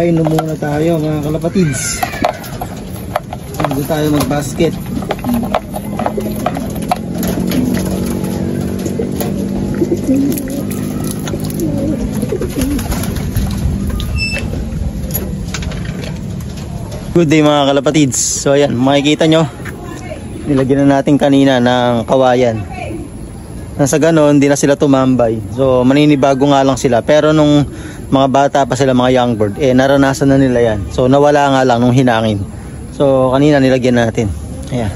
Painom muna tayo mga kalapatids bago tayo mag-basket. Good day mga kalapatids. So ayan, makikita nyo, nilagyan na natin kanina ng kawayan. Nasa ganon, hindi na sila tumambay. So maninibago nga lang sila. Pero nung mga bata pa sila, mga young bird, naranasan na nila yan. So nawala nga lang nung hinangin. So kanina nilagyan natin. Ayan.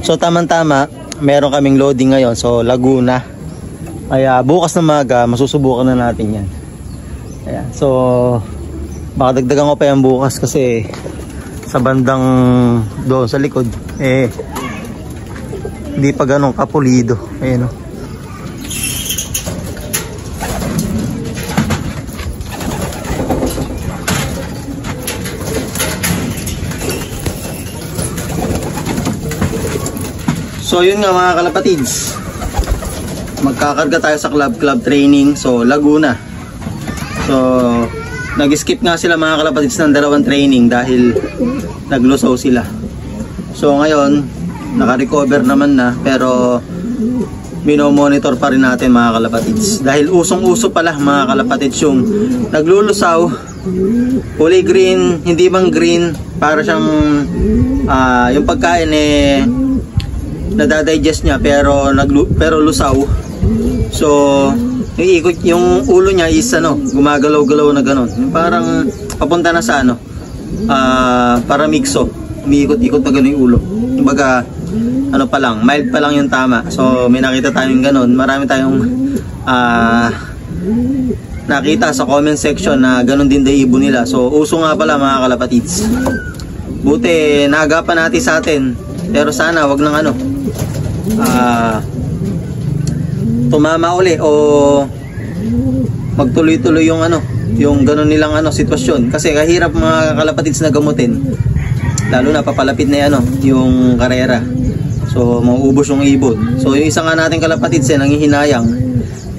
So tamang-tama, meron kaming loading ngayon. So Laguna. Kaya bukas na maga, masusubukan na natin yan. Ayan. So baka dagdagan ko pa yan bukas kasi sa bandang doon sa likod, hindi pa ganun kapulido. Ayan o. So yun nga mga kalapatids, magkakarga tayo sa club training. So Laguna. So nag-skip nga sila mga kalapatids ng 2 training dahil naglusaw sila. So ngayon naka-recover naman na, pero minomonitor pa rin natin mga kalapatids. Dahil usong-uso pala mga kalapatids yung naglulusaw, kulay green, hindi bang green, para siyang yung pagkain nadadigest niya pero lusaw. So yung ikot, yung ulo niya is gumagalaw-galaw na ganon, yung parang papunta na sa para mixo, umiikot-ikot na ganon yung ulo. Kumbaga pa lang, mild pa lang yung tama. So may nakita tayong ganon, marami tayong nakita sa comment section na ganon din daw ibon nila. So uso nga pala mga kalapatids. Buti naagapan natin sa atin, pero sana wag nang tumama uli o magtuloy-tuloy yung yung ganun nilang sitwasyon, kasi kahirap mga kalapatids na gamutin, lalo na papalapit na yung karera. So mauubos yung ibon. So yung isa nga nating kalapatids nangihinayang,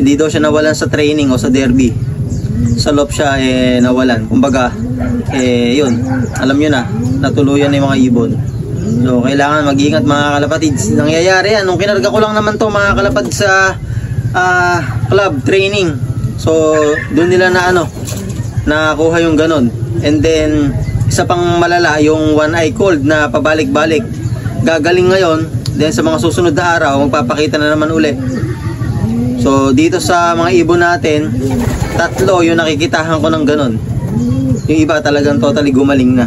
hindi daw siya nawalan sa training o sa derby, sa loop siya nawalan. Kumbaga yun, alam nyo na, natuluyan na yung mga ibon. So kailangan mag-ingat mga kalapatids. Nangyayari yan, nung kinarga ko lang naman to mga kalapatids sa club training. So doon nila nakuha yung ganon. And then isa pang malala, yung one eye cold na pabalik-balik, gagaling ngayon. Then sa mga susunod na araw, magpapakita na naman uli. So dito sa mga ibon natin, 3 yung nakikitahan ko ng ganon. Yung iba talagang totally gumaling na.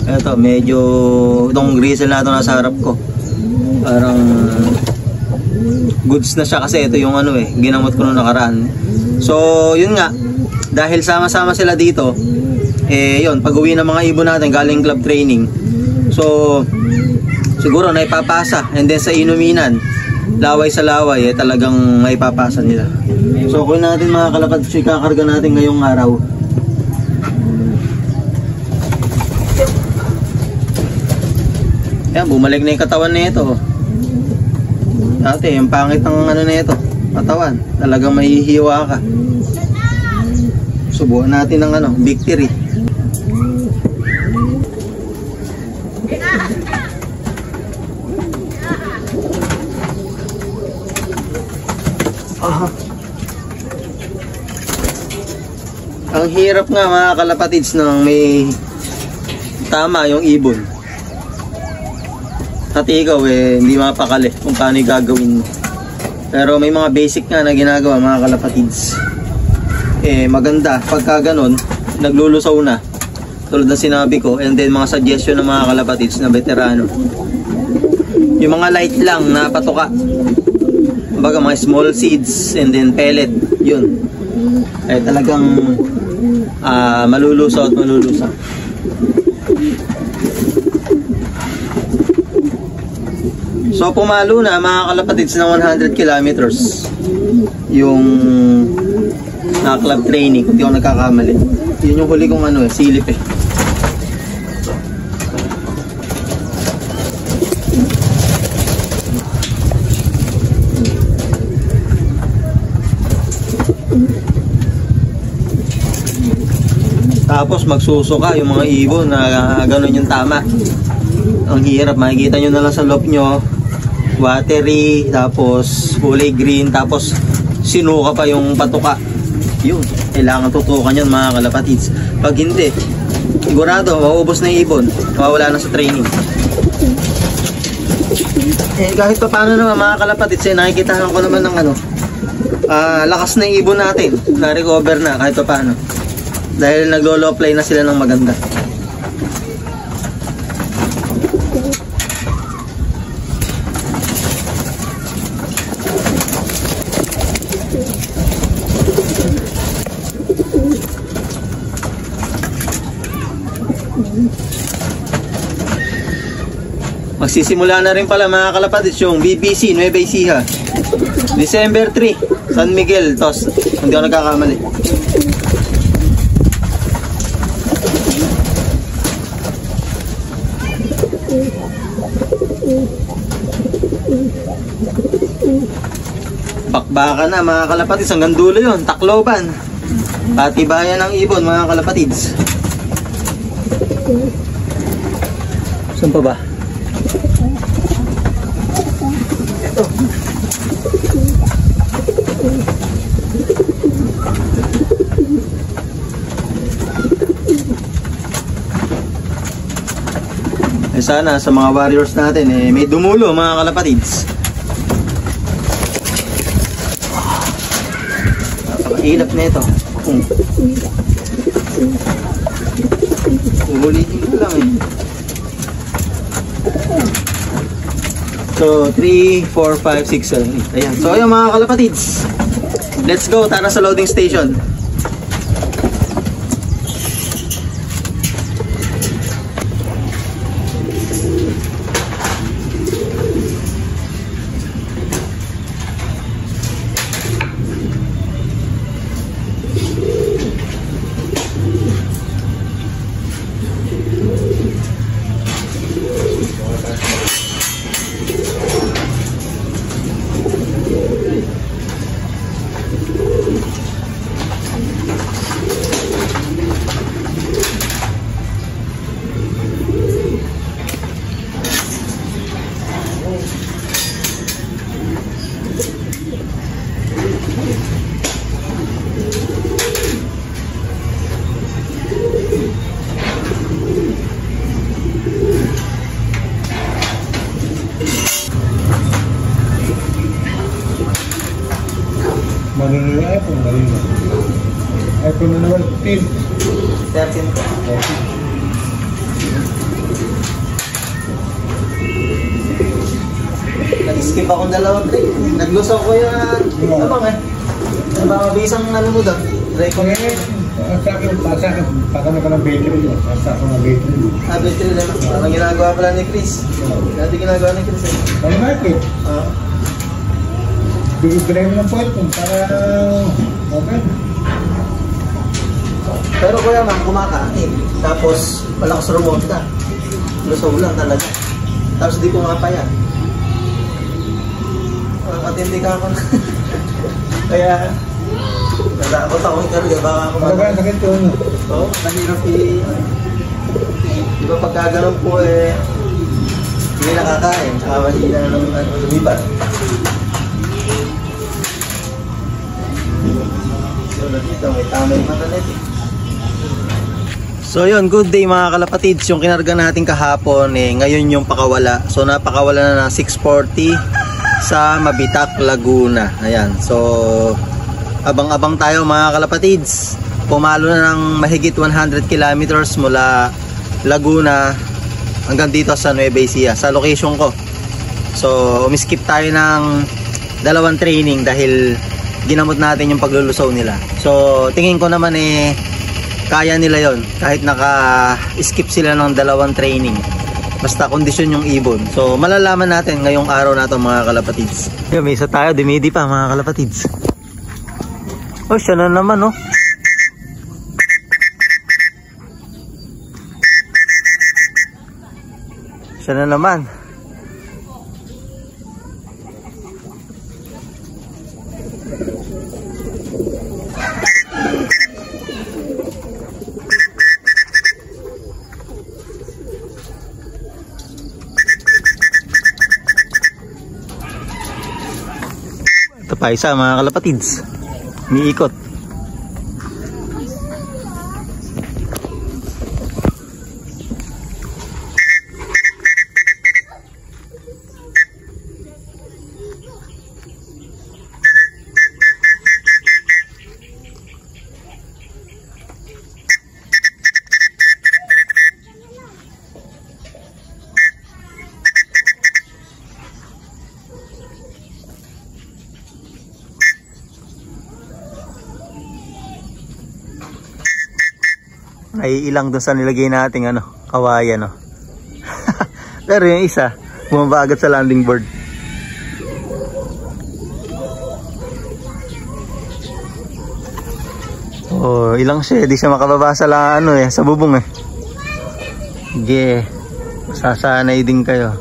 Eto, medyo itong grizzle na ito nasa harap ko, parang goods na siya kasi ito yung ginamot ko nung nakaraan. So yun nga, dahil sama-sama sila dito, yun, pag-uwi ng mga ibon natin galing club training, so siguro naipapasa. And then sa inuminan, laway sa laway, talagang maipapasa nila. So kung natin mga kalapatids, kakarga natin ngayong araw. Yan, bumalik na yung katawan na ito. Dati, yung pangit ng na ito, katawan. Talagang mahihiwa ka. Subukan natin ng victory. Ang hirap nga mga kalapatids nang may tama yung ibon. At ikaw hindi mapakali kung paano yung gagawin mo. Pero may mga basic nga na ginagawa mga kalapatids. Maganda pagka ganon, naglulusaw na, tulad na sinabi ko. And then mga suggestion ng mga kalapatids na veterano, yung mga light lang na patuka, kumbaga mga small seeds and then pellet, yun ay talagang malulusaw at malulusaw. So pumalo na mga kalapatids ng 100 kilometers yung club training, kung di ako nagkakamali. Yun yung huli kong silip eh. Tapos magsusuka yung mga ibon na ganun yung tama. Ang hirap, makikita nyo na lang sa loob nyo, watery, tapos kulay green, tapos sinuka pa yung patuka. Yun, kailangan tutukan yun mga kalapatids. Pag hindi, sigurado mauubos na yung ibon, mawawala na sa training. Kahit pa paano naman mga kalapatids, nakikitahan ko naman ng lakas na yung ibon natin, na-recover na kahit pa paano. Dahil naglo-low play na sila ng maganda. Magsisimula na rin pala mga kalapatids yung BBC Nueva Ecija, December 3, San Miguel, Tos, hindi ako nagkakamali. Bakbaka na mga kalapatids, hanggang dulo yun, Tacloban, Patibayan ng ibon mga kalapatids. Saan pa ba? Ito. Sana sa mga warriors natin may dumulo mga kalapatids. Napakailap na ito. Ulitin ko lang So 3, 4, 5, 6, 7, 8. Ayan. So ayun mga kalapatids, let's go, tara sa loading station. Manila iPhone, Manila. iPhone na naman, 13. 13 ko. Nag-skip ako dalawang trip. Naglusaw ko yung abang Ano ba mabisang mo daw? Record. Sa akin, pakano ka ng battery mo. Sa ako ng battery mo. Battery lang. Parang ginagawa pala ni Chris. Dati ginagawa ni Chris Ano market? Bigay mo ng phone para okay. Pero kuya ma'am, kumakain. Tapos malakas rumonta. Lusaw lang talaga. Tapos di ko nga pa yan. Katindi ka ako na. Kaya natakot ako talaga. Baka ako Ano ba yung sakit yun? Oo, nahirap di ba pagkaganon po hindi nakakain. Mahina ng lumipat. So yun, good day mga kalapatids. Yung kinarga natin kahapon ngayon yung pakawala. So napakawala na ng 640 sa Mabitac, Laguna. Ayan, so abang-abang tayo mga kalapatids. Pumalo na ng mahigit 100 kilometers mula Laguna hanggang dito sa Nueva Ecija, sa location ko. So umiskip tayo ng 2 training dahil ginamot natin yung paglulusaw nila. So tingin ko naman kaya nila yon kahit naka-skip sila ng 2 training. Basta kondisyon yung ibon. So malalaman natin ngayong araw na ito mga kalapatids. Yung may isa tayo, dumidi pa mga kalapatids. Oh, siya na naman oh. Siya na naman. Ito pa isa mga kalapatids. Umiikot. Ay ilang doon sa nilagay nating kawayan Pero yung isa bumaba agad sa landing board. Oh, ilang siya, di siya makababa sa sa bubong Sige, sasanay din kayo.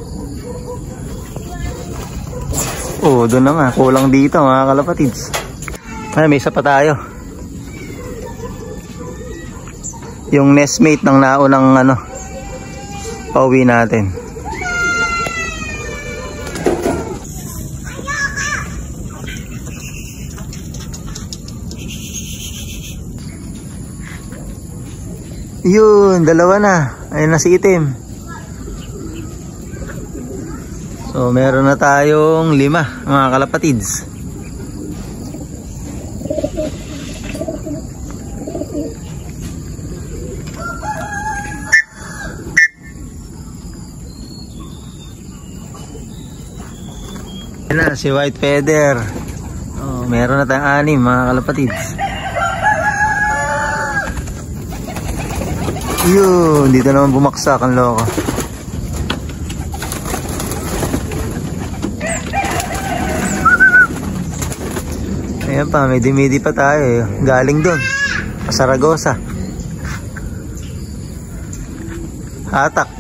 Oh, doon na nga, kulang dito mga kalapatids. Ay, may isa pa tayo. Yung nestmate ng naunang pauwi natin. Yun, 2 na. Ayun na si itim. So meron na tayong 5 mga kalapatids. Yan na si White Feather. Oh, meron na tayong 6 mga kalapatids. Yun, dito naman bumaksak ang loko. Ayan pa, may dimidi pa tayo. Galing doon, Saragosa. Hatak.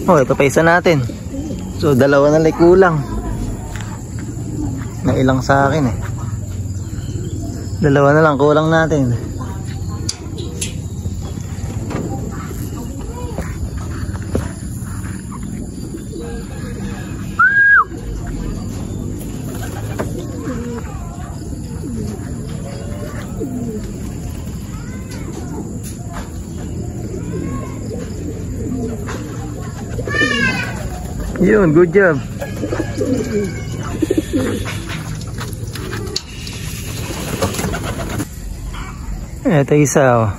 Oh, ito pa isa natin. So, 2 na lang kulang. Na ilang sa akin 2 na lang kulang natin. Yun, good job. Ito isa oh.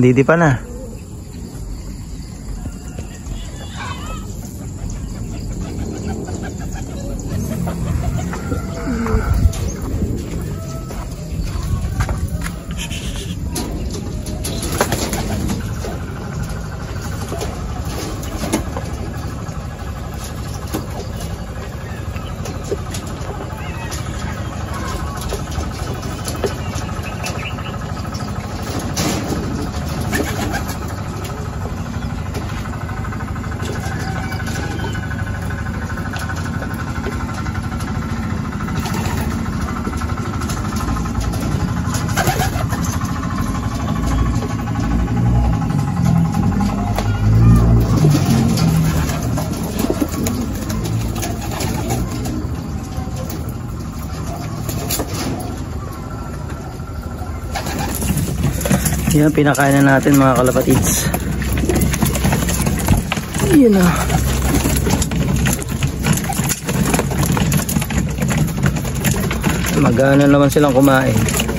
Didi pa na. Yan, pinakain na natin mga kalapatids. Yun o. Magana naman silang kumain.